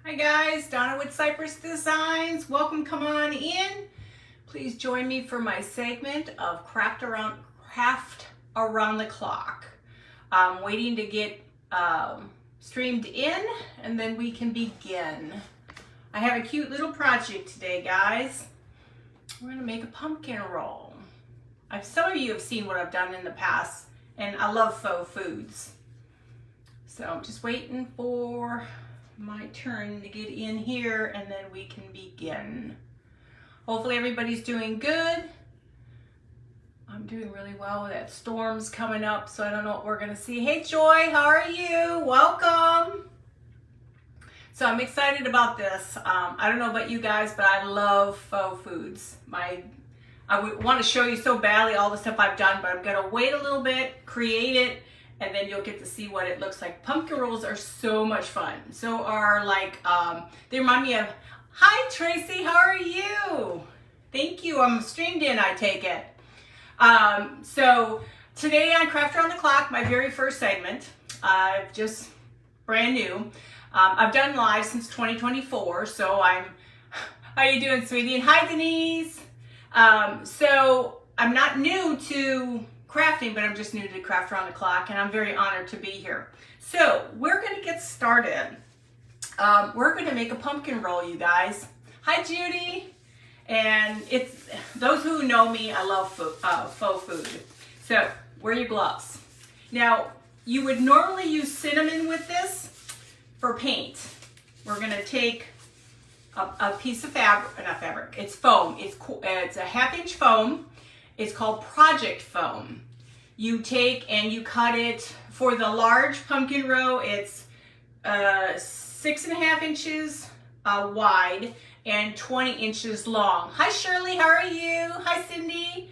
Hi guys, Donna with Cypress Designs. Welcome, come on in. Please join me for my segment of craft around the clock. I'm waiting to get streamed in and then we can begin. I have a cute little project today, guys. We're gonna make a pumpkin roll. Some of you have seen what I've done in the past, and I love faux foods. So I'm just waiting for my turn to get in here and then we can begin. Hopefully everybody's doing good. I'm doing really well. That storm's coming up, so I don't know what we're gonna see. Hey Joy, how are you? Welcome. So I'm excited about this. I don't know about you guys, but I love faux foods. I would want to show you so badly all the stuff I've done, but I'm gonna wait a little bit, create it, and then you'll get to see what it looks like. Pumpkin rolls are so much fun. So are they remind me of, hi Tracy, how are you? Thank you, I'm streamed in, I take it. So today on Craft Around the Clock, my very first segment, just brand new. I've done live since 2024, so how you doing, sweetie? And hi Denise. So I'm not new to crafting, but I'm just new to Craft Around the Clock, and I'm very honored to be here. So we're going to get started. We're going to make a pumpkin roll, you guys. Hi Judy. And it's those who know me, I love faux food. So wear your gloves. Now you would normally use cinnamon with this for paint. We're going to take a piece of fabric, it's foam. It's a 1/2 inch foam. It's called Project Foam. You take and you cut it for the large pumpkin row. It's 6.5 inches wide and 20 inches long. Hi Shirley, how are you? Hi Cindy.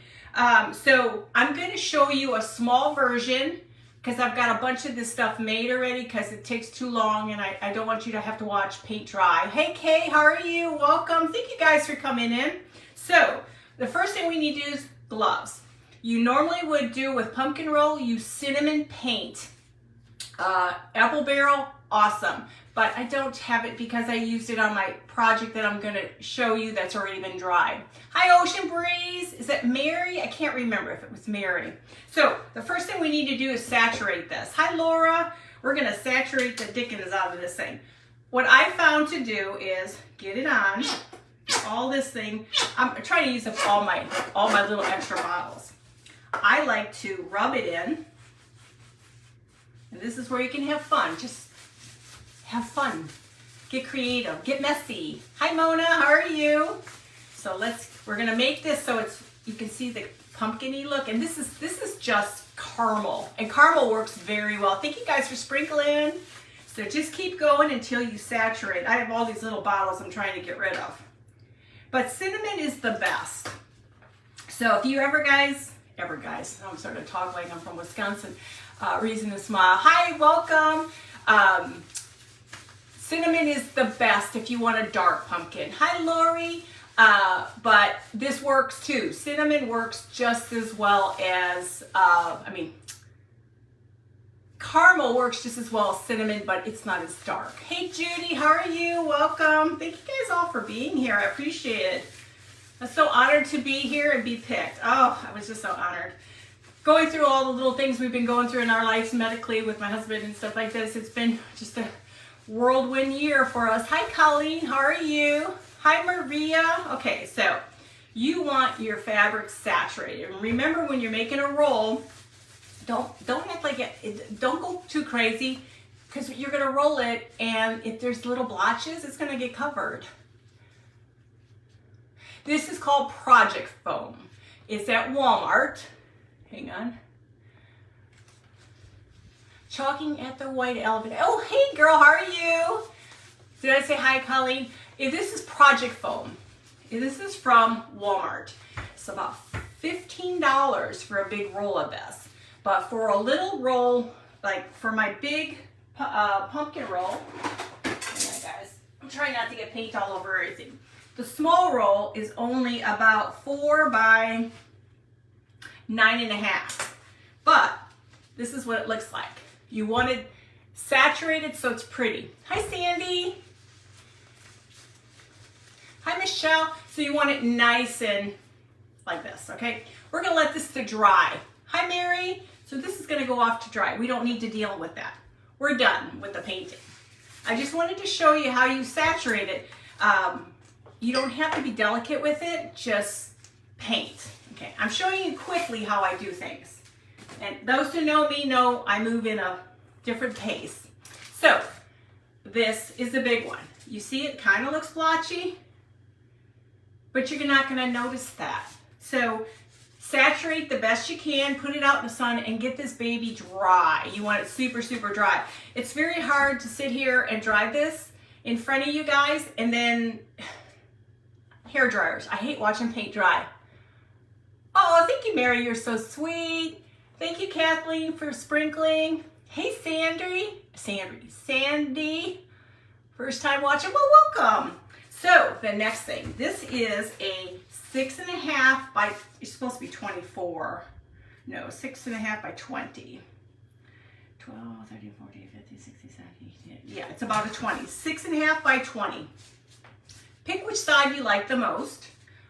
So I'm going to show you a small version because I've got a bunch of this stuff made already because it takes too long and I don't want you to have to watch paint dry. Hey Kay, how are you? Welcome. Thank you guys for coming in. So the first thing we need to do is gloves. You normally would do with pumpkin roll, use cinnamon paint. Apple barrel, awesome. But I don't have it because I used it on my project that I'm going to show you that's already been dried. Hi Ocean Breeze. Is it Mary? I can't remember if it was Mary. So the first thing we need to do is saturate this. Hi Laura. We're going to saturate the dickens out of this thing. What I found to do is get it on. All this thing, I'm trying to use up all my little extra bottles. I like to rub it in, and this is where you can have fun. Just have fun, get creative, get messy. Hi Mona, how are you? So we're gonna make this so you can see the pumpkin-y look, and this is just caramel, and caramel works very well. Thank you guys for sprinkling. So just keep going until you saturate. I have all these little bottles I'm trying to get rid of. But cinnamon is the best. So if you ever guys, I'm sort of talking like I'm from Wisconsin, reason to smile. Hi, welcome. Cinnamon is the best if you want a dark pumpkin. Hi, Lori. But this works too. Cinnamon works just as well as, caramel works just as well as cinnamon, but it's not as dark. Hey Judy, how are you? Welcome. Thank you guys all for being here. I appreciate it. I'm so honored to be here and be picked. Oh, I was just so honored. Going through all the little things we've been going through in our lives medically with my husband and stuff like this, it's been just a whirlwind year for us. Hi Colleen, how are you? Hi Maria. Okay, so you want your fabric saturated. And remember, when you're making a roll, don't act like it, don't go too crazy, because you're going to roll it, and if there's little blotches, it's going to get covered. This is called Project Foam. It's at Walmart. Hang on. Chalking at the white elephant. Oh, hey girl, how are you? Did I say hi, Colleen? This is Project Foam. This is from Walmart. It's about $15 for a big roll of this. But for a little roll, like for my big pumpkin roll, hang on guys, I'm trying not to get paint all over everything. The small roll is only about 4 by 9.5. But this is what it looks like. You want it saturated so it's pretty. Hi Sandy. Hi, Michelle. So you want it nice and like this, okay? We're gonna let this to dry. Hi, Mary. So this is gonna go off to dry. We don't need to deal with that. We're done with the painting. I just wanted to show you how you saturate it. You don't have to be delicate with it, just paint. Okay, I'm showing you quickly how I do things. And those who know me know I move in a different pace. So this is the big one. You see it kind of looks blotchy, but you're not gonna notice that. So saturate the best you can, put it out in the sun and get this baby dry. You want it super, super dry. It's very hard to sit here and dry this in front of you guys and then hair dryers. I hate watching paint dry. Oh, thank you, Mary. You're so sweet. Thank you, Kathleen, for sprinkling. Hey, Sandy. First time watching. Well, welcome. So the next thing, this is a 6.5 by, it's supposed to be 24. No, 6.5 by 20. 12, 13, 14, 15, 16, 17, 18. Yeah, it's about a 20. 6.5 by 20. Pick which side you like the most.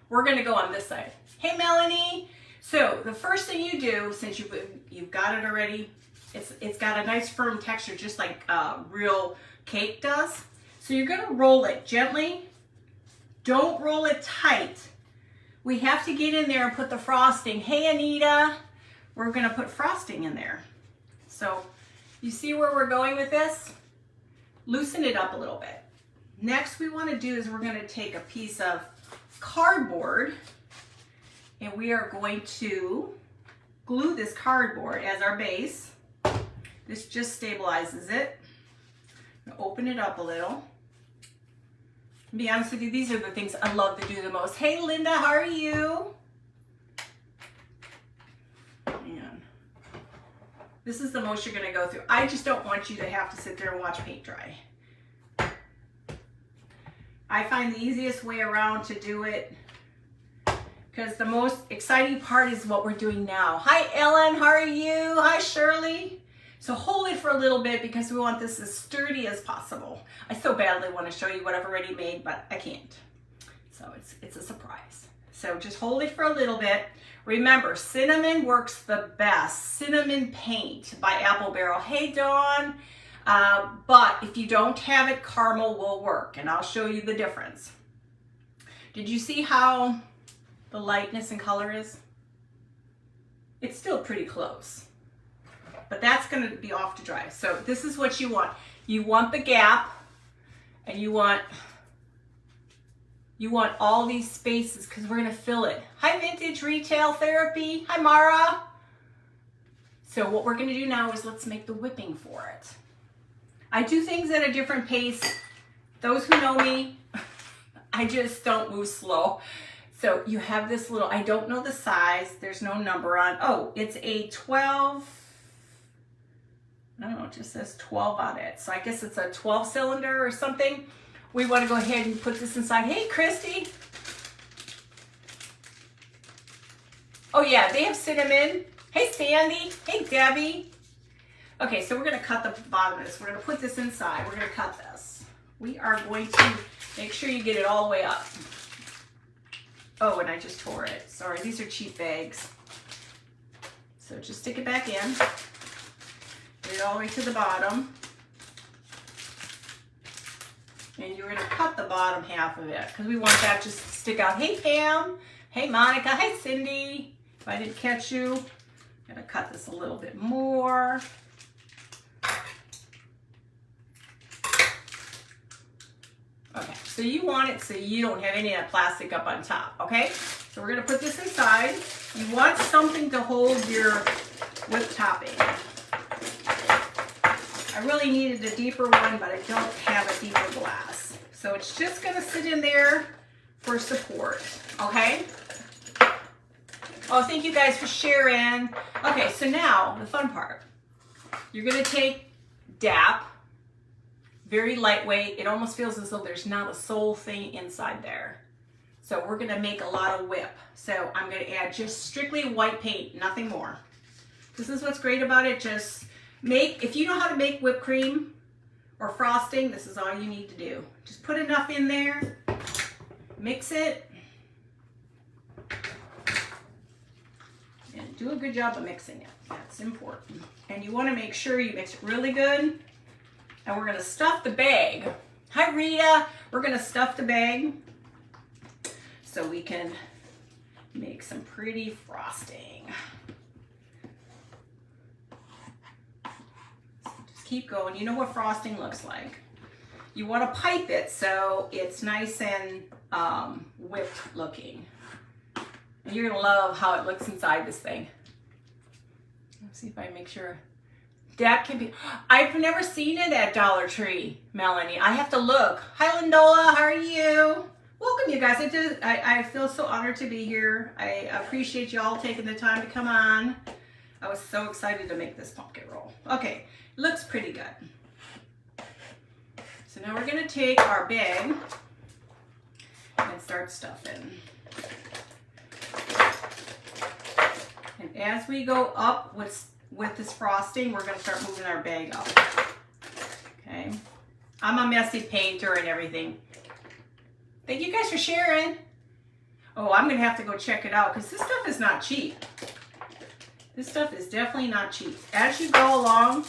We're gonna go on this side. Hey, Melanie. So the first thing you do, since you've got it already, it's got a nice firm texture, just like real cake does. So you're gonna roll it gently. Don't roll it tight. We have to get in there and put the frosting. Hey, Anita. We're gonna put frosting in there. So you see where we're going with this? Loosen it up a little bit. Next we wanna do is we're gonna take a piece of cardboard and we are going to glue this cardboard as our base. This just stabilizes it. I'm gonna open it up a little. To be honest with you, these are the things I love to do the most. Hey, Linda, how are you? Man, this is the most you're gonna go through. I just don't want you to have to sit there and watch paint dry. I find the easiest way around to do it, because the most exciting part is what we're doing now. Hi, Ellen, how are you? Hi, Shirley. So hold it for a little bit because we want this as sturdy as possible. I so badly want to show you what I've already made, but I can't. So it's a surprise. So just hold it for a little bit. Remember, cinnamon works the best. Cinnamon paint by Apple Barrel. Hey, Dawn. But if you don't have it, caramel will work, and I'll show you the difference. Did you see how the lightness and color is? It's still pretty close, but that's going to be off to dry. So this is what you want. You want the gap, and you want all these spaces because we're going to fill it. Hi, Vintage Retail Therapy. Hi, Mara. So what we're going to do now is let's make the whipping for it. I do things at a different pace. Those who know me, I just don't move slow. So you have this little, I don't know the size. There's no number on. Oh, it's a 12. I don't know, it just says 12 on it. So I guess it's a 12 cylinder or something. We want to go ahead and put this inside. Hey, Christy. Oh yeah, they have cinnamon. Hey, Sandy. Hey, Debbie. Okay, so we're going to cut the bottom of this. We're going to put this inside. We're going to cut this. We are going to make sure you get it all the way up. Oh, and I just tore it. Sorry, these are cheap bags. So just stick it back in. Get it all the way to the bottom. And you're going to cut the bottom half of it because we want that just to stick out. Hey, Pam. Hey, Monica. Hi, Cindy. If I didn't catch you, I'm going to cut this a little bit more. Okay, so you want it so you don't have any of that plastic up on top, okay? So we're gonna put this inside. You want something to hold your whip topping. I really needed a deeper one, but I don't have a deeper glass. So it's just gonna sit in there for support, okay? Oh, thank you guys for sharing. Okay, so now the fun part. You're gonna take DAP, very lightweight. It almost feels as though there's not a soul thing inside there. So we're gonna make a lot of whip. So I'm gonna add just strictly white paint, nothing more. This is what's great about it. Just make, if you know how to make whipped cream or frosting, this is all you need to do. Just put enough in there, Mix it. And do a good job of mixing it. That's important. And you want to make sure you mix it really good. And we're going to stuff the bag. Hi, Rita. We're going to stuff the bag so we can make some pretty frosting. So just keep going. You know what frosting looks like. You want to pipe it so it's nice and whipped looking. And you're going to love how it looks inside this thing. Let's see if I make sure. That can be, I've never seen it at Dollar Tree, Melanie. I have to look. Hi, Lindola, how are you? Welcome, you guys. I feel so honored to be here. I appreciate you all taking the time to come on. I was so excited to make this pumpkin roll. Okay, looks pretty good. So now we're gonna take our bag and start stuffing. And as we go up with this frosting, we're going to start moving our bag up. Okay. I'm a messy painter and everything. Thank you guys for sharing. Oh, I'm going to have to go check it out because this stuff is not cheap. This stuff is definitely not cheap. As you go along,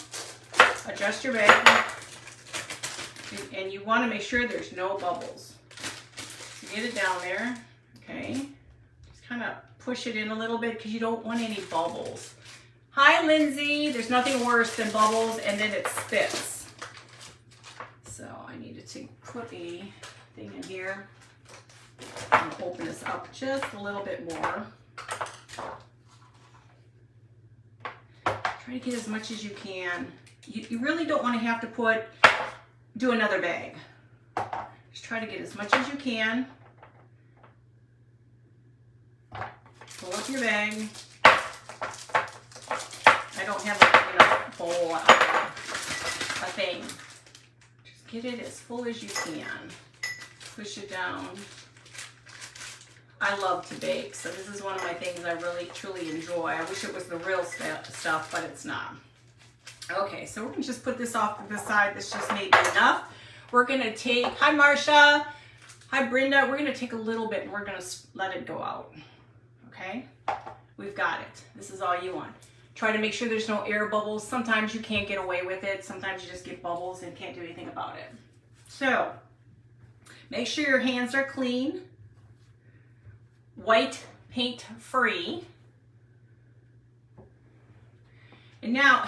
adjust your bag. And you want to make sure there's no bubbles. So get it down there. Okay. Just kind of push it in a little bit because you don't want any bubbles. Hi, Lindsay. There's nothing worse than bubbles and then it spits. So I needed to put a thing in here. I'm going to open this up just a little bit more. Try to get as much as you can. You really don't want to have to do another bag. Just try to get as much as you can. Pull up your bag. I don't have a bowl, a thing. Just get it as full as you can. Push it down. I love to bake, so this is one of my things I really, truly enjoy. I wish it was the real stuff, but it's not. Okay, so we're going to just put this off to the side. This just may be enough. We're going to take, hi, Marcia. Hi, Brenda. We're going to take a little bit and we're going to let it go out. Okay? We've got it. This is all you want. Try to make sure there's no air bubbles. Sometimes you can't get away with it. Sometimes you just get bubbles and can't do anything about it. So, make sure your hands are clean. White paint free. And now,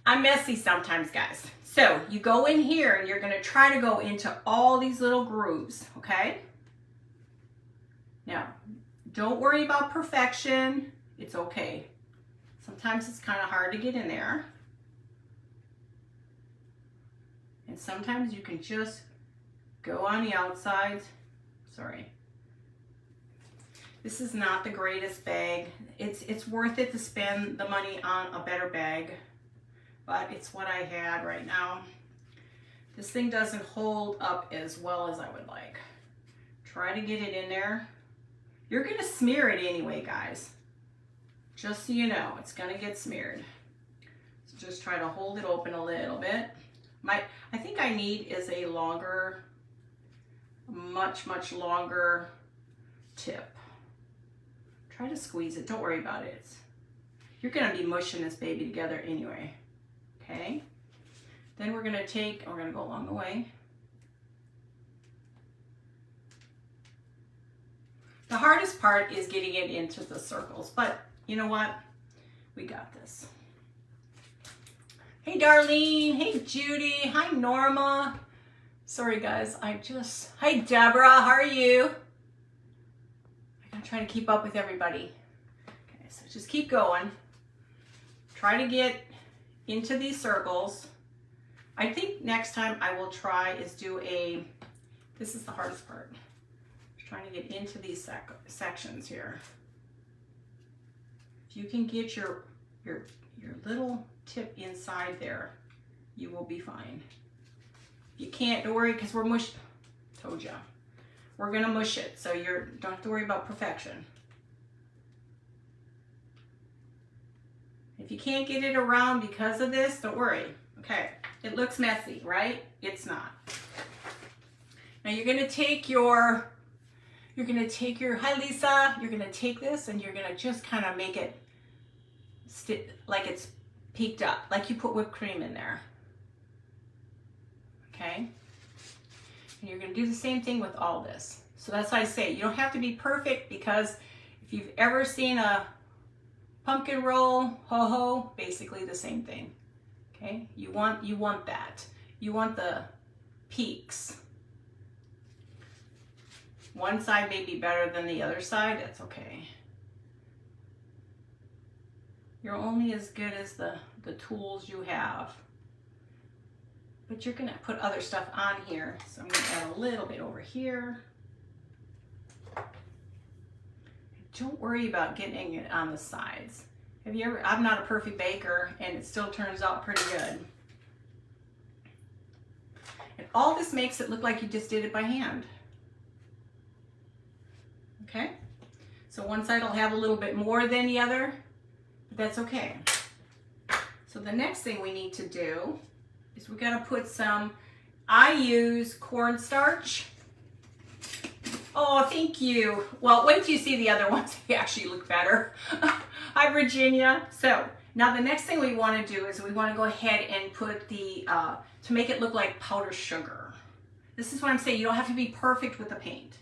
I'm messy sometimes, guys. So, you go in here and you're going to try to go into all these little grooves, okay? Now, don't worry about perfection. It's okay. Sometimes it's kind of hard to get in there. And sometimes you can just go on the outside. Sorry. This is not the greatest bag. It's worth it to spend the money on a better bag, but it's what I had right now. This thing doesn't hold up as well as I would like. Try to get it in there. You're gonna smear it anyway, guys. Just so you know, it's gonna get smeared. So just try to hold it open a little bit. I think I need is a longer, much longer tip. Try to squeeze it, don't worry about it. You're gonna be mushing this baby together anyway, okay? Then we're gonna go along the way. The hardest part is getting it into the circles, but you know what? We got this. Hey, Darlene. Hey, Judy. Hi, Norma. Sorry, guys. Hi, Deborah. How are you? I gotta try to keep up with everybody. Okay, so just keep going. Try to get into these circles. I think next time I will try is this is the hardest part. Trying to get into these sections here. If you can get your little tip inside there, you will be fine. You can't, don't worry, because we're told you. We're gonna mush it, so don't have to worry about perfection. If you can't get it around because of this, don't worry. Okay, it looks messy, right? It's not. Now you're gonna take your, hi Lisa, you're gonna take this and you're gonna just kind of make it like it's peaked up, like you put whipped cream in there. Okay? And you're gonna do the same thing with all this. So that's why I say you don't have to be perfect, because if you've ever seen a pumpkin roll, ho-ho, basically the same thing. Okay? You want that. You want the peaks. One side may be better than the other side, that's okay. You're only as good as the tools you have. But you're gonna put other stuff on here. So I'm gonna add a little bit over here. Don't worry about getting it on the sides. Have you ever, I'm not a perfect baker and it still turns out pretty good. And all this makes it look like you just did it by hand. Okay? So one side will have a little bit more than the other, but that's okay. So the next thing we need to do is we gotta put some, I use cornstarch. Oh, thank you. Well, wait till you see the other ones, they actually look better. Hi, Virginia. So now the next thing we wanna do is we wanna go ahead and put the, to make it look like powdered sugar. This is what I'm saying, you don't have to be perfect with the paint.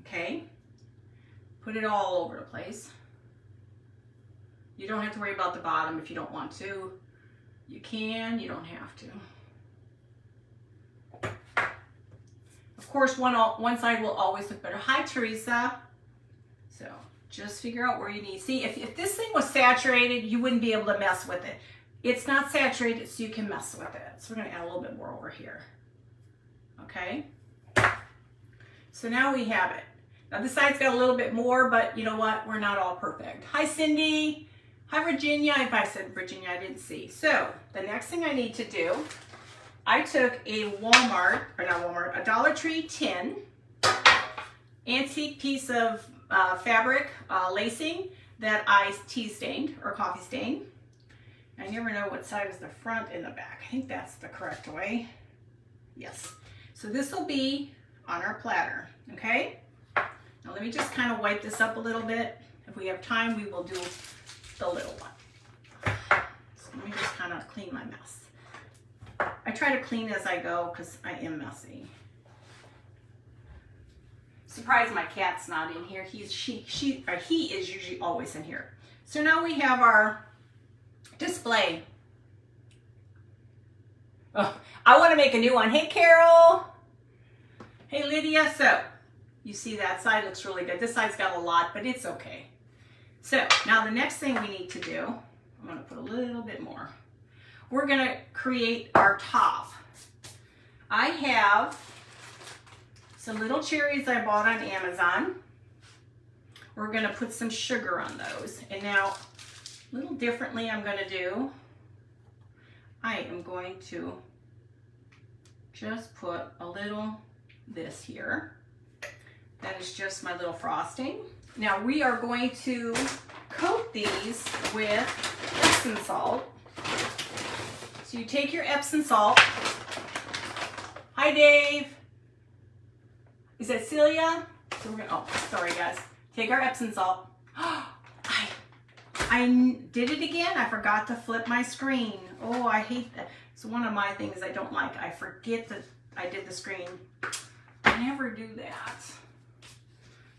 Okay? Put it all over the place. You don't have to worry about the bottom if you don't want to. You can, you don't have to. Of course, one side will always look better. Hi, Teresa. So just figure out where you need. See, if this thing was saturated, you wouldn't be able to mess with it. It's not saturated, so you can mess with it. So we're gonna add a little bit more over here. Okay? So now we have it. Now this side's got a little bit more, but you know what? We're not all perfect. Hi, Cindy. Hi, Virginia. If I said Virginia, I didn't see. So the next thing I need to do, I took a a Dollar Tree tin, antique piece of fabric lacing that I tea stained or coffee stained. I never know what side is the front and the back. I think that's the correct way. Yes. So this will be on our platter, okay? Now let me just kind of wipe this up a little bit. If we have time, we will do the little one. So let me just kind of clean my mess. I try to clean as I go because I am messy. Surprised my cat's not in here. He is usually always in here. So now we have our display. Oh, I want to make a new one. Hey, Carol. Hey, Lydia. So you see that side looks really good. This side's got a lot, but it's okay. So now the next thing we need to do, I'm going to put a little bit more. We're going to create our top. I have some little cherries I bought on Amazon. We're going to put some sugar on those. And now, a little differently I'm going to do, I am going to just put a little this here. That is just my little frosting. Now we are going to coat these with Epsom salt. So you take your Epsom salt. Hi, Dave. Is that Celia? So we're gonna, oh, sorry guys. Take our Epsom salt. I did it again. I forgot to flip my screen. Oh, I hate that. It's one of my things I don't like. I forget that I did the screen. I never do that.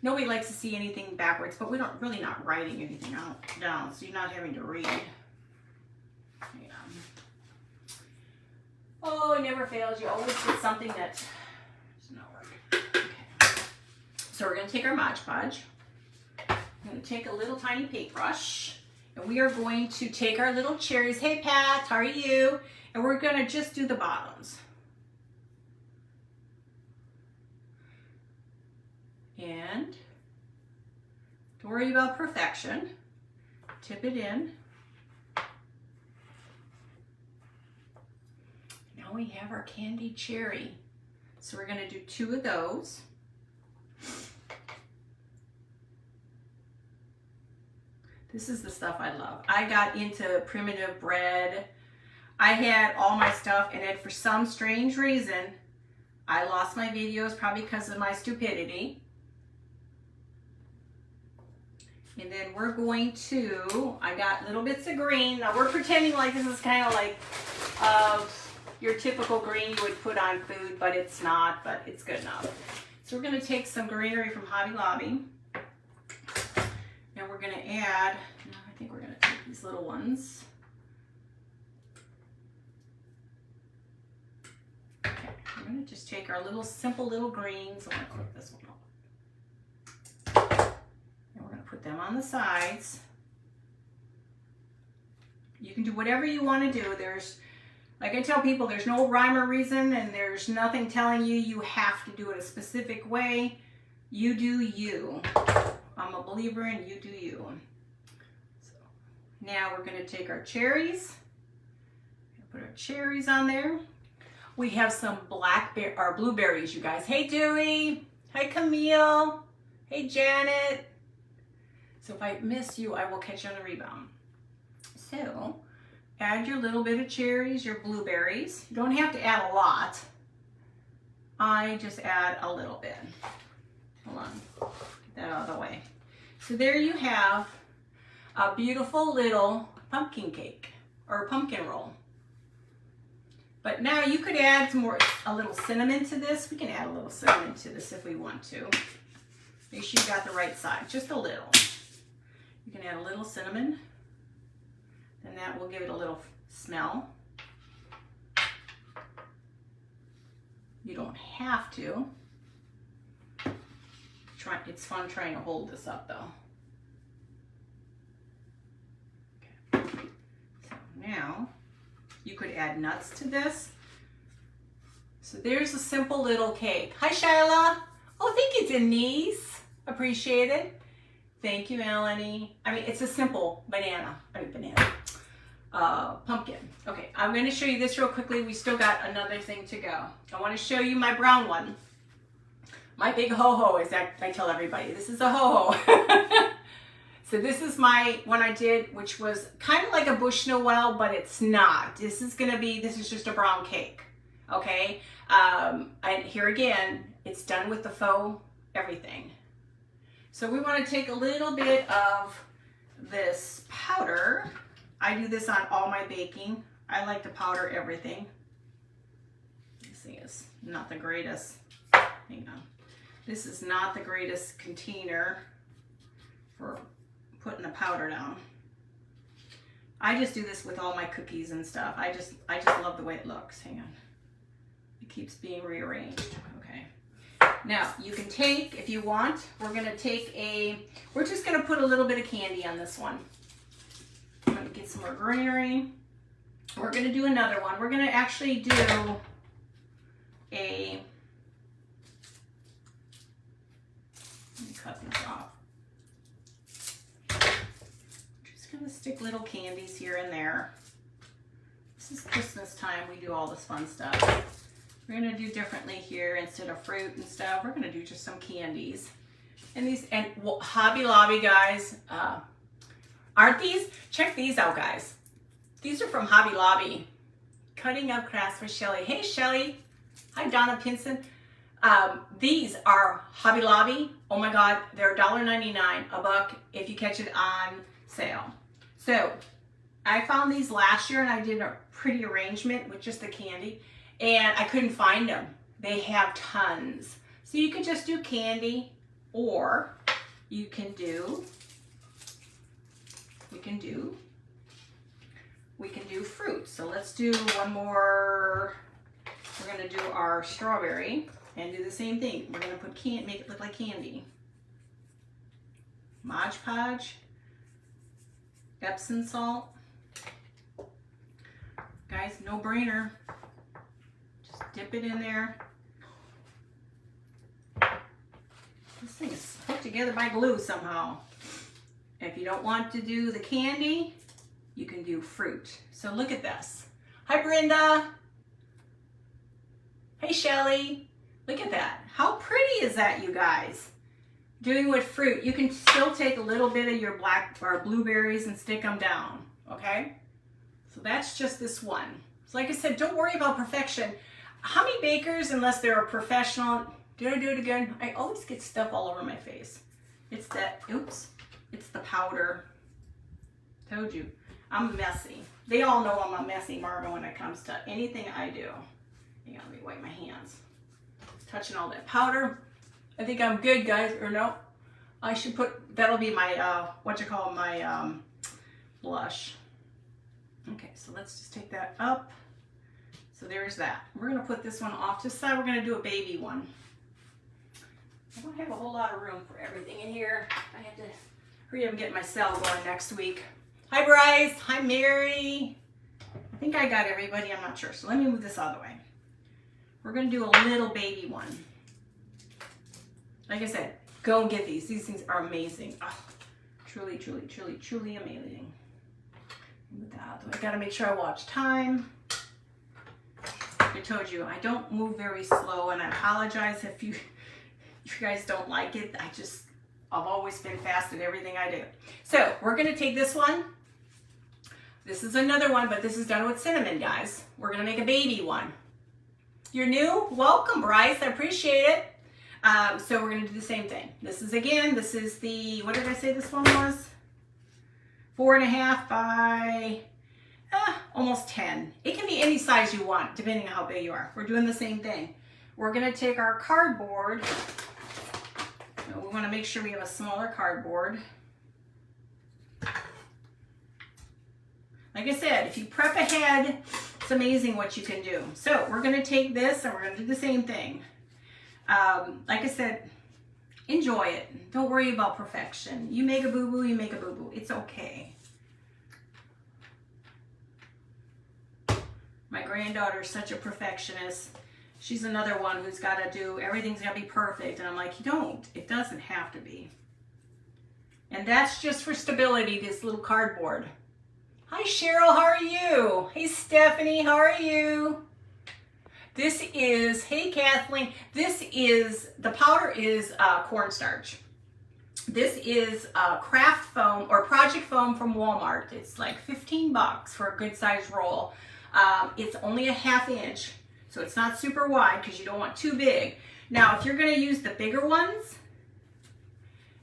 Nobody likes to see anything backwards, but we're not really not writing anything down, so you're not having to read. Yeah. Oh, it never fails. You always get something that's not working. Okay. So we're going to take our Mod Podge. I'm going to take a little tiny paintbrush, and we are going to take our little cherries. Hey, Pat, how are you? And we're going to just do the bottoms. And don't worry about perfection. Tip it in. Now we have our candied cherry. So we're going to do 2 of those. This is the stuff I love. I got into primitive bread. I had all my stuff, and then for some strange reason, I lost my videos probably because of my stupidity. And then we're going to, I got little bits of green. Now we're pretending like this is kind of like your typical green you would put on food, but it's not, but it's good enough. So we're going to take some greenery from Hobby Lobby. And we're going to add, I think we're going to take these little ones. Okay, we're going to just take our little simple little greens. I'm going to clip this one up. And we're going to put them on the sides. You can do whatever you want to do. There's, like I tell people, there's no rhyme or reason, and there's nothing telling you you have to do it a specific way. You do you. I'm a believer in you do you. So now we're going to take our cherries. Put our cherries on there. We have some blueberries, you guys. Hey, Dewey. Hi, Camille. Hey, Janet. So if I miss you, I will catch you on the rebound. So add your little bit of cherries, your blueberries. You don't have to add a lot. I just add a little bit. Hold on, get that out of the way. So there you have a beautiful little pumpkin cake or pumpkin roll. But now you could add a little cinnamon to this. We can add a little cinnamon to this if we want to. Make sure you got the right size, just a little. You can add a little cinnamon, and that will give it a little smell. You don't have to. It's fun trying to hold this up though. Okay. So now you could add nuts to this. So there's a simple little cake. Hi, Shyla. Oh, thank you, Denise. Appreciate it. Thank you, Melanie. I mean, it's a simple pumpkin. Okay, I'm going to show you this real quickly. We still got another thing to go. I want to show you my brown one. My big ho-ho, as I tell everybody. This is a ho-ho. So this is my one I did, which was kind of like a Bush Noel, but it's not. This is just a brown cake. Okay? And here again, it's done with the faux everything. So we want to take a little bit of this powder. I do this on all my baking. I like to powder everything. This thing is not the greatest. Hang on. This is not the greatest container for putting the powder down. I just do this with all my cookies and stuff. I just love the way it looks. Hang on. It keeps being rearranged. Okay. Now you can take, if you want, we're just gonna put a little bit of candy on this one. I'm gonna get some more greenery. We're gonna do another one. We're gonna actually do let me cut these off. Just gonna stick little candies here and there. This is Christmas time. We do all this fun stuff. We're gonna do differently here. Instead of fruit and stuff, we're gonna do just some candies. And Hobby Lobby, guys, aren't these? Check these out, guys. These are from Hobby Lobby. Cutting up crafts with Shelly. Hey, Shelly. Hi, Donna Pinson. These are Hobby Lobby. Oh my God, they're $1.99, $1 if you catch it on sale. So I found these last year and I did a pretty arrangement with just the candy and I couldn't find them. They have tons. So you could just do candy or you can do, we can do fruit. So let's do one more. We're gonna do our strawberry and do the same thing. We're gonna put make it look like candy. Mod Podge, Epsom salt. Guys, no brainer. Just dip it in there. This thing is put together by glue somehow. If you don't want to do the candy, you can do fruit. So look at this. Hi, Brenda. Hey, Shelly. Look at that. How pretty is that, you guys? Doing with fruit. You can still take a little bit of your black or blueberries and stick them down, okay? So that's just this one. So like I said, don't worry about perfection. Hummy bakers, unless they're a professional, did I do it again? I always get stuff all over my face. It's that, oops, it's the powder. Told you, I'm messy. They all know I'm a messy Marvin when it comes to anything I do. Hang on, let me wipe my hands. Touching all that powder. I think I'm good, guys, or no? I should put, that'll be my, my blush. Okay, so let's just take that up. So there's that. We're gonna put this one off to the side. We're gonna do a baby one. I don't have a whole lot of room for everything in here. I have to hurry up and get my cell going next week. Hi Bryce, hi Mary. I think I got everybody, I'm not sure. So let me move this out of the way. We're gonna do a little baby one. Like I said, go and get these. These things are amazing. Oh, truly, truly, truly, truly amazing. Move that out the way. I gotta make sure I watch time. I told you, I don't move very slow, and I apologize if you guys don't like it. I've always been fast at everything I do. So we're gonna take this one. This is another one, but this is done with cinnamon, guys. We're gonna make a baby one. You're new? Welcome, Bryce, I appreciate it. So we're gonna do the same thing. This is the, what did I say this one was? 4.5 by almost 10. It can be any size you want, depending on how big you are. We're doing the same thing. We're gonna take our cardboard. We wanna make sure we have a smaller cardboard. Like I said, if you prep ahead, it's amazing what you can do. So we're gonna take this and we're gonna do the same thing. Like I said, enjoy it. Don't worry about perfection. You make a boo-boo, you make a boo-boo. It's okay. My granddaughter's such a perfectionist. She's another one who's got to do, everything's got to be perfect. And I'm like, you don't. It doesn't have to be. And that's just for stability, this little cardboard. Hi, Cheryl. How are you? Hey, Stephanie. How are you? This is, hey, Kathleen. This is, the powder is cornstarch. This is craft foam or project foam from Walmart. It's like 15 bucks for a good size roll. It's only a 1/2 inch, so it's not super wide because you don't want too big. Now, if you're going to use the bigger ones,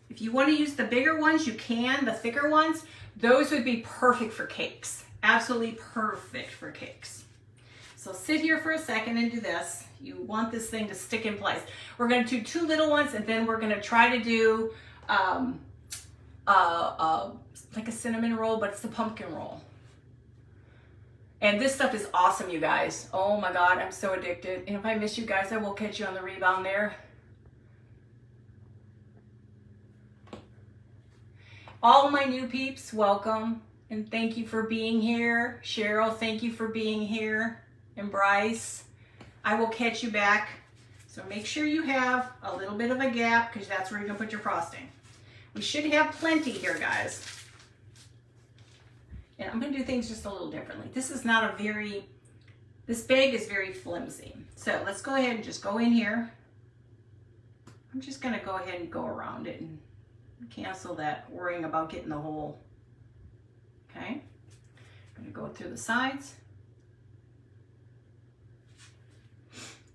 if you want to use the bigger ones, you can, the thicker ones. Those would be perfect for cakes. Absolutely perfect for cakes. So sit here for a second and do this. You want this thing to stick in place. We're going to do 2 little ones, and then we're going to try to do like a cinnamon roll, but it's a pumpkin roll. And this stuff is awesome, you guys. Oh my God, I'm so addicted. And if I miss you guys, I will catch you on the rebound there. All my new peeps, welcome. And thank you for being here. Cheryl, thank you for being here. And Bryce, I will catch you back. So make sure you have a little bit of a gap because that's where you're gonna put your frosting. We should have plenty here, guys. And I'm gonna do things just a little differently. This is not a very, this bag is very flimsy. So let's go ahead and just go in here. I'm just gonna go ahead and go around it and cancel that worrying about getting the hole. Okay, I'm gonna go through the sides.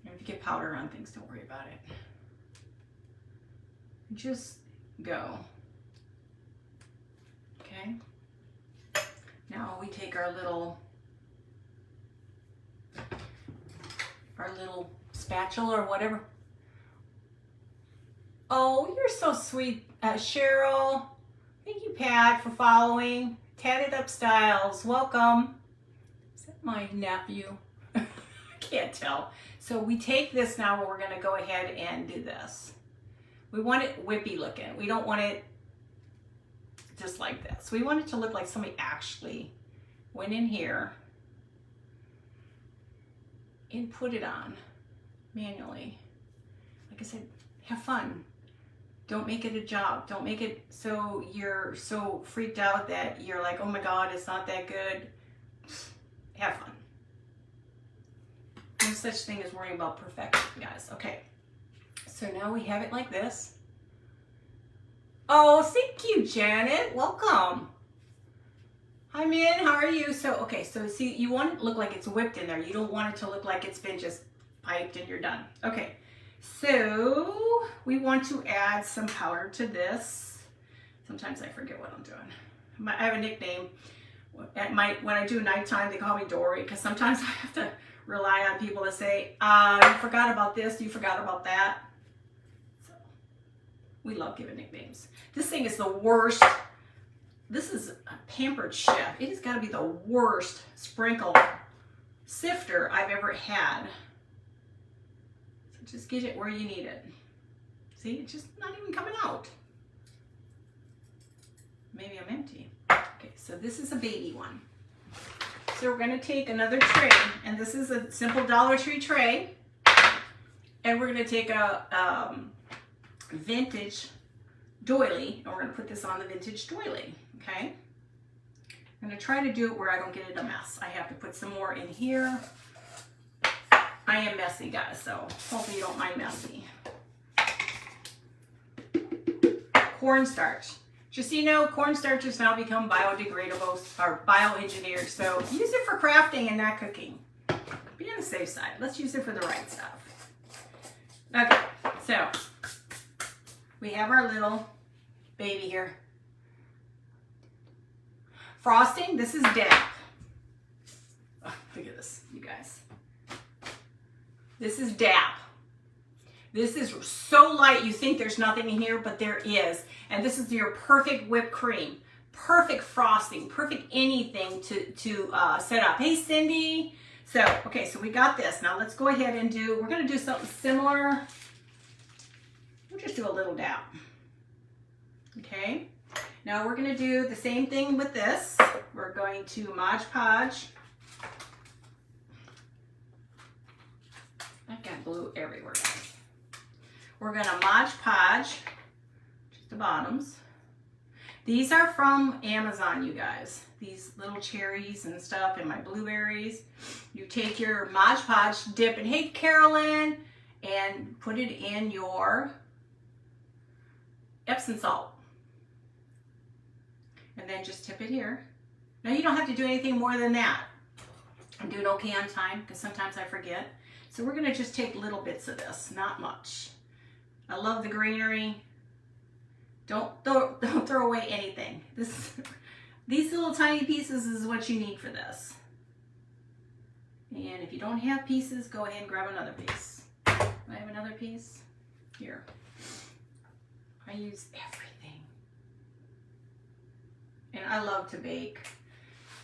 And if you get powder on things, don't worry about it. Just go. Okay. Now we take our little spatula or whatever. Oh, you're so sweet, Cheryl. Thank you, Pat, for following. Tatted Up Styles, welcome. Is that my nephew? I can't tell. So we take this now and we're gonna go ahead and do this. We want it whippy looking. We don't want it just like this. We want it to look like somebody actually went in here and put it on manually. Like I said, have fun. Don't make it a job. Don't make it so you're so freaked out that you're like, oh my God, it's not that good. Have fun. No such thing as worrying about perfection, guys. Okay. So now we have it like this. Oh, thank you, Janet. Welcome. Hi, Min. How are you? So, okay. So, see, you want it to look like it's whipped in there. You don't want it to look like it's been just piped and you're done. Okay, so we want to add some powder to this. Sometimes I forget what I'm doing. I have a nickname. When I do nighttime, they call me Dory, because sometimes I have to rely on people to say, you forgot about this, you forgot about that. So we love giving nicknames. This thing is the worst. This is a Pampered Chef. It has got to be the worst sprinkle sifter I've ever had. So just get it where you need it. See, it's just not even coming out. Maybe I'm empty. Okay, so this is a baby one. So we're going to take another tray, and this is a simple Dollar Tree tray, and we're going to take a vintage doily, and we're going to put this on the vintage doily, okay? I'm going to try to do it where I don't get it a mess. I have to put some more in here. I am messy, guys, so hopefully you don't mind messy. Cornstarch. Just so you know, cornstarch has now become biodegradable or bioengineered, so use it for crafting and not cooking. Be on the safe side. Let's use it for the right stuff. Okay, so we have our little baby here. Frosting, this is DAP. Oh, look at this, you guys. This is DAP. This is so light you think there's nothing in here, but there is. And this is your perfect whipped cream, perfect frosting, perfect anything to set up. Hey, Cindy. So, okay, so we got this. Now let's go ahead and we're going to do something similar. We'll just do a little dab. Okay. Now we're going to do the same thing with this. We're going to Mod Podge. I've got glue everywhere, guys. We're going to Mod Podge just the bottoms. These are from Amazon, you guys. These little cherries and stuff and my blueberries. You take your Mod Podge, dip, and hey, Carolyn, and put it in your Epsom salt. And then just tip it here. Now you don't have to do anything more than that. I'm doing okay on time because sometimes I forget. So we're gonna just take little bits of this, not much. I love the greenery. Don't throw away anything. These little tiny pieces is what you need for this. And if you don't have pieces, go ahead and grab another piece. Do I have another piece? Here. I use everything. And I love to bake.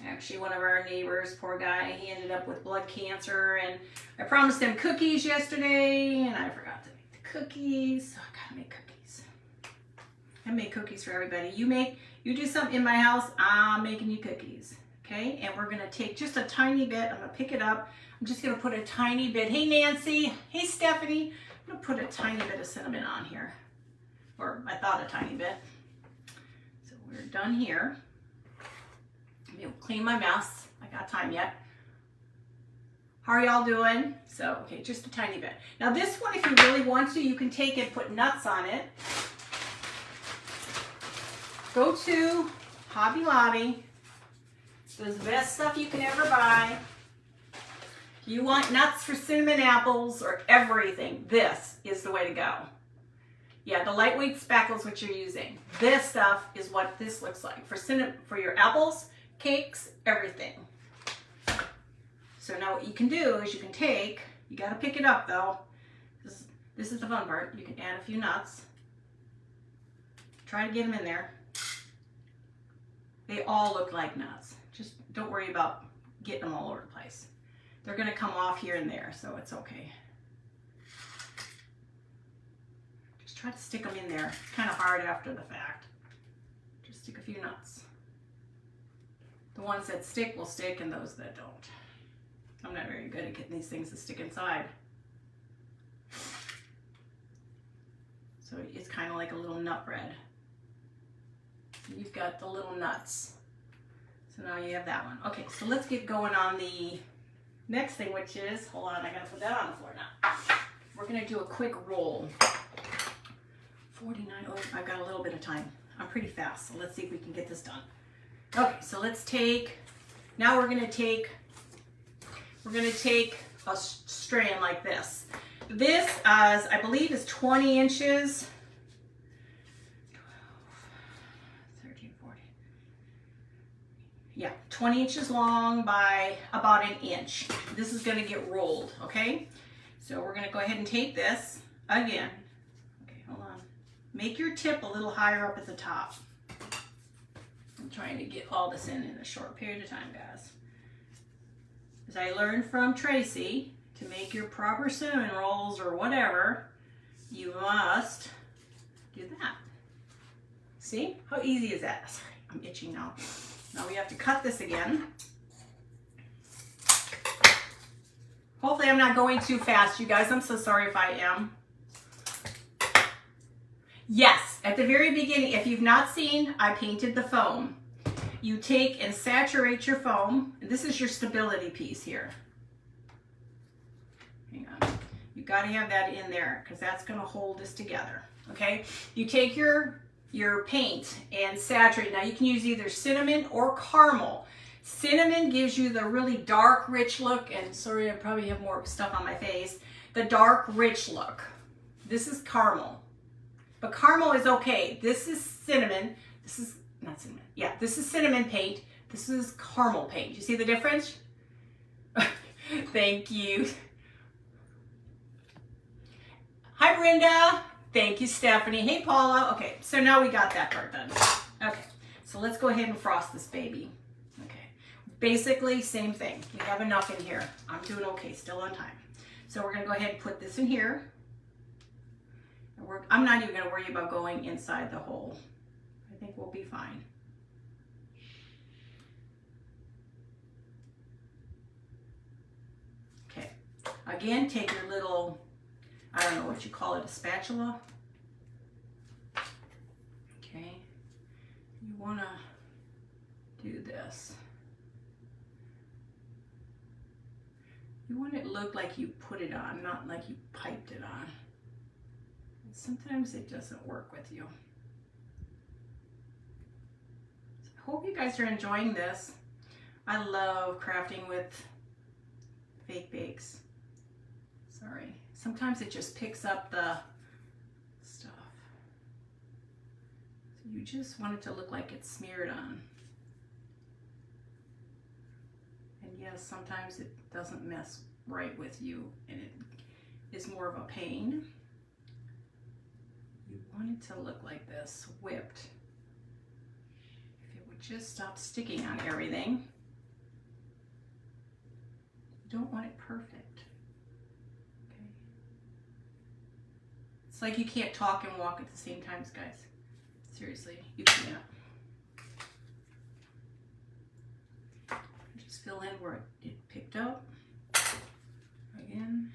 Actually, one of our neighbors, poor guy, he ended up with blood cancer, and I promised him cookies yesterday, and I forgot to make the cookies, so I gotta make cookies. I make cookies for everybody. You do something in my house, I'm making you cookies, okay? And we're gonna take just a tiny bit, I'm gonna pick it up, I'm just gonna put a tiny bit. Hey, Nancy, hey, Stephanie, I'm gonna put a tiny bit of cinnamon on here, or I thought a tiny bit. So we're done here. I'll clean my mess. I got time yet. How are y'all doing? So, okay, just a tiny bit. Now this one, if you really want to, you can take it, put nuts on it. Go to Hobby Lobby. This is the best stuff you can ever buy. If you want nuts for cinnamon apples or everything, this is the way to go. Yeah, the lightweight spackle is what you're using. This stuff is what this looks like. For your apples, cakes, everything. So now what you can do is you can take, you got to pick it up though. This is the fun part. You can add a few nuts. Try to get them in there. They all look like nuts. Just don't worry about getting them all over the place. They're going to come off here and there, so it's okay. Just try to stick them in there. It's kind of hard after the fact. Just stick a few nuts. The ones that stick will stick, and those that don't. I'm not very good at getting these things to stick inside. So it's kind of like a little nut bread. You've got the little nuts. So now you have that one. Okay, so let's get going on the next thing, which is, hold on, I gotta put that on the floor now. We're gonna do a quick roll. 49, oh, I've got a little bit of time. I'm pretty fast, so let's see if we can get this done. Okay, so let's take, now we're gonna take a strand like this. This, I believe, is 20 inches. 13, 14. Yeah, 20 inches long by about an inch. This is going to get rolled, okay? So we're going to go ahead and take this again. Okay, hold on. Make your tip a little higher up at the top. I'm trying to get all this in a short period of time, guys. As I learned from Tracy, to make your proper cinnamon rolls or whatever, you must do that. See? How easy is that? Sorry, I'm itching now. Now we have to cut this again. Hopefully I'm not going too fast, you guys. I'm so sorry if I am. Yes, at the very beginning, if you've not seen, I painted the foam. You take and saturate your foam. This is your stability piece here. Hang on. You got to have that in there because that's going to hold this together. Okay? You take your paint and saturate. Now you can use either cinnamon or caramel. Cinnamon gives you the really dark, rich look, and sorry, I probably have more stuff on my face. The dark, rich look. This is caramel. But caramel is okay. This is cinnamon. This is not cinnamon. Yeah, this is cinnamon paint. This is caramel paint. You see the difference? Thank you. Hi, Brenda. Thank you, Stephanie. Hey, Paula. Okay, so now we got that part done. Okay, so let's go ahead and frost this baby. Okay, basically same thing. We have enough in here. I'm doing okay, still on time. So we're gonna go ahead and put this in here. And I'm not even gonna worry about going inside the hole. I think we'll be fine. Okay, again, take your little, I don't know what you call it, a spatula. Okay, you want to do this. You want it to look like you put it on, not like you piped it on. And sometimes it doesn't work with you. So I hope you guys are enjoying this. I love crafting with fake bakes. Sorry. Sometimes it just picks up the stuff. So you just want it to look like it's smeared on. And yes, sometimes it doesn't mess right with you and it is more of a pain. You want it to look like this, whipped. If it would just stop sticking on everything. You don't want it perfect. It's like you can't talk and walk at the same time, guys. Seriously, you can't. Just fill in where it picked up. Again.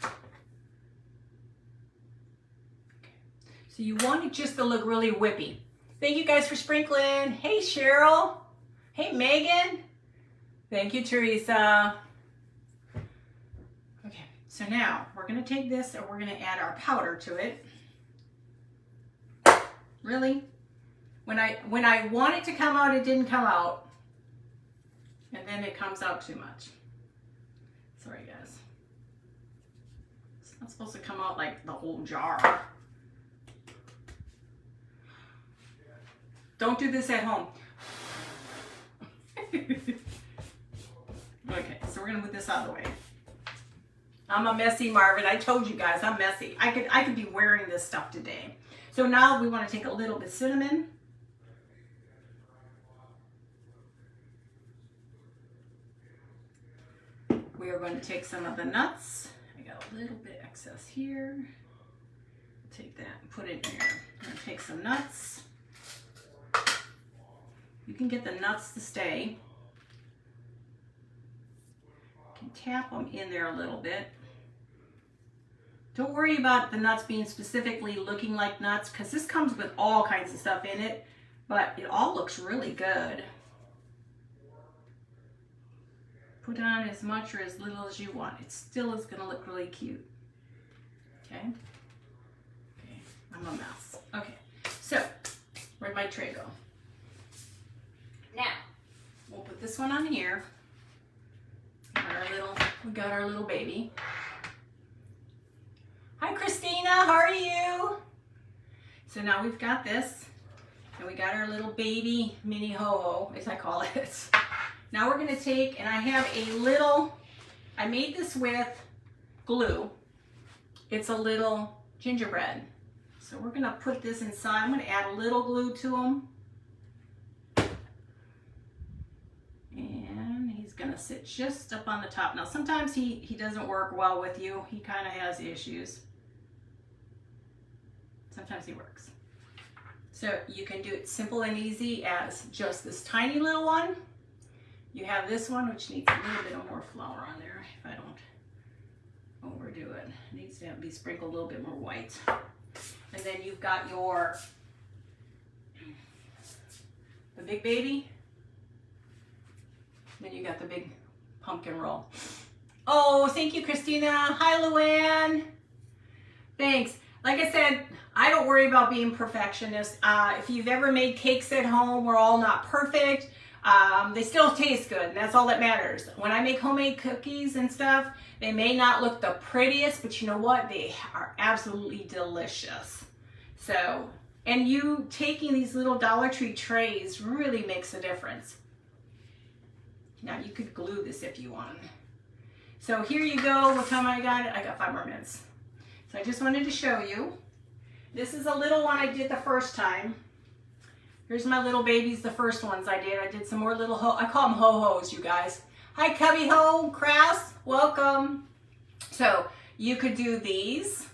Okay. So you want it just to look really whippy. Thank you guys for sprinkling. Hey, Cheryl. Hey, Megan. Thank you, Teresa. So now we're going to take this and we're going to add our powder to it. Really? When I want it to come out, it didn't come out. And then it comes out too much. Sorry, guys. It's not supposed to come out like the whole jar. Don't do this at home. Okay, so we're going to move this out of the way. I'm a messy Marvin. I told you guys I'm messy. I could be wearing this stuff today. So now we want to take a little bit of cinnamon. We are going to take some of the nuts. I got a little bit excess here. Take that and put it in here. I'm going to take some nuts. You can get the nuts to stay. You can tap them in there a little bit. Don't worry about the nuts being specifically looking like nuts because this comes with all kinds of stuff in it, but it all looks really good. Put on as much or as little as you want. It still is going to look really cute. Okay? Okay, I'm a mess. Okay, so where'd my tray go? Now, we'll put this one on here. Our little We got our little baby. Hi Christina, how are you? So now we've got this, and we got our little baby mini ho-ho, as I call it. Now we're gonna take, and I have a little, I made this with glue. It's a little gingerbread. So we're gonna put this inside. I'm gonna add a little glue to them. And he's gonna sit just up on the top. Now sometimes he doesn't work well with you. He kind of has issues. Sometimes he works. So you can do it simple and easy as just this tiny little one. You have this one, which needs a little bit of more flour on there if I don't overdo it. It needs to be sprinkled a little bit more white. And then you've got the big baby. Then you got the big pumpkin roll. Oh, thank you, Christina. Hi, Luann. Thanks. Like I said, I don't worry about being perfectionist. If you've ever made cakes at home, we're all not perfect. They still taste good, and that's all that matters. When I make homemade cookies and stuff, they may not look the prettiest, but you know what? They are absolutely delicious. So, and you taking these little Dollar Tree trays really makes a difference. Now you could glue this if you want. So here you go. What time I got it? I got 5 more minutes. So I just wanted to show you. This is a little one I did the first time. Here's my little babies, the first ones I did. I did some more little I call them ho-hos, you guys. Hi, Cubby Ho, Crass, welcome. So you could do these.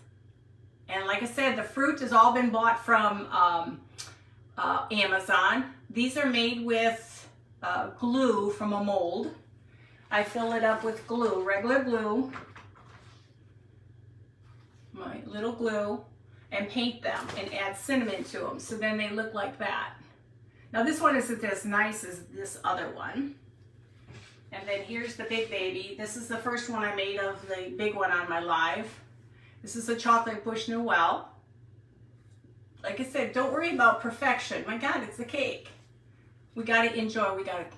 And like I said, the fruit has all been bought from Amazon. These are made with glue from a mold. I fill it up with glue, regular glue, my little glue, and paint them and add cinnamon to them. So then they look like that. Now this one isn't as nice as this other one. And then here's the big baby. This is the first one I made of the big one on my live. This is a chocolate Bush Noel. Like I said, don't worry about perfection. My God, it's a cake. We gotta enjoy, what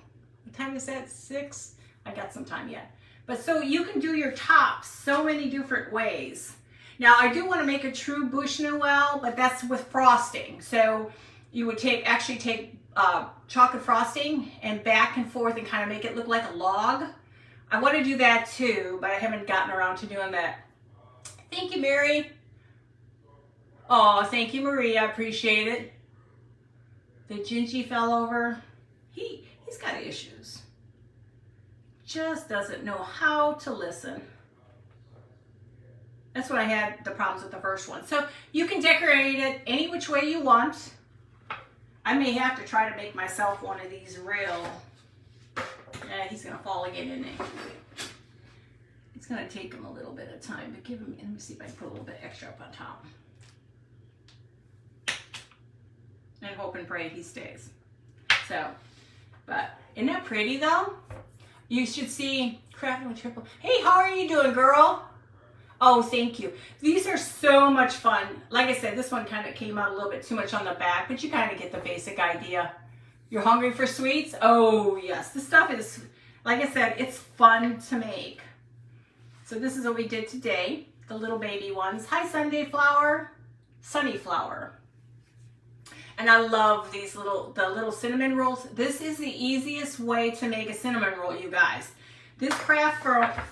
time is that, 6? I got some time yet. But so you can do your tops so many different ways. Now I do wanna make a true Bush Noel, but that's with frosting. So you would actually take chocolate frosting and back and forth and kind of make it look like a log. I wanna do that too, but I haven't gotten around to doing that. Thank you, Mary. Oh, thank you, Marie. I appreciate it. The Gingy fell over. He's got issues. Just doesn't know how to listen. That's what I had the problems with the first one. So you can decorate it any which way you want. I may have to try to make myself one of these real. Yeah, he's gonna fall again, isn't he? It's gonna take him a little bit of time, but give him, let me see if I can put a little bit extra up on top. And hope and pray he stays. So, but isn't that pretty though? You should see Crafting with Triple. Hey, how are you doing, girl? Oh, thank you. These are so much fun. Like I said, this one kind of came out a little bit too much on the back, but you kind of get the basic idea. You're hungry for sweets? Oh, yes. This stuff is, like I said, it's fun to make. So this is what we did today, the little baby ones. Hi, Sunday Flower, Sunny Flower. And I love these the little cinnamon rolls. This is the easiest way to make a cinnamon roll, you guys. This craft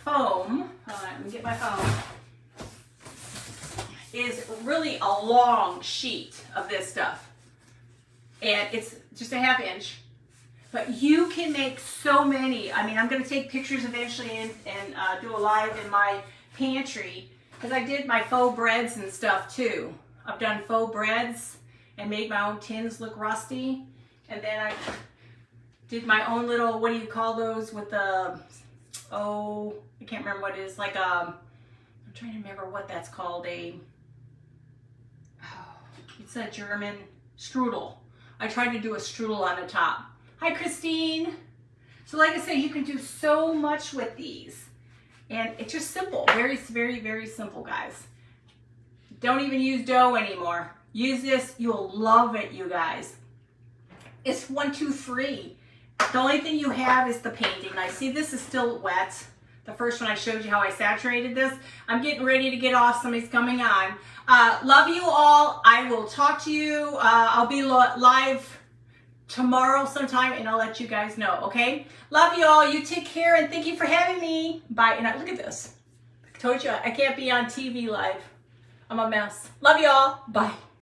foam, let me get my foam, is really a long sheet of this stuff. And it's just a ½ inch. But you can make so many. I mean, I'm going to take pictures eventually and do a live in my pantry. Because I did my faux breads and stuff too. I've done faux breads and made my own tins look rusty. And then I did my own little, what do you call those with the, oh, I can't remember what it is. Like, I'm trying to remember what that's called. It's a German strudel. I tried to do a strudel on the top. Hi, Christine. So like I said, you can do so much with these. And it's just simple. Very, very, very simple, guys. Don't even use dough anymore. Use this. You'll love it, you guys. It's 1, 2, 3. The only thing you have is the painting. I see this is still wet. The first one I showed you how I saturated this. I'm getting ready to get off. Somebody's coming on. Love you all. I will talk to you. I'll be live tomorrow sometime, and I'll let you guys know, okay? Love you all. You take care, and thank you for having me. Bye. And look at this. I told you I can't be on TV live. I'm a mess. Love you all. Bye.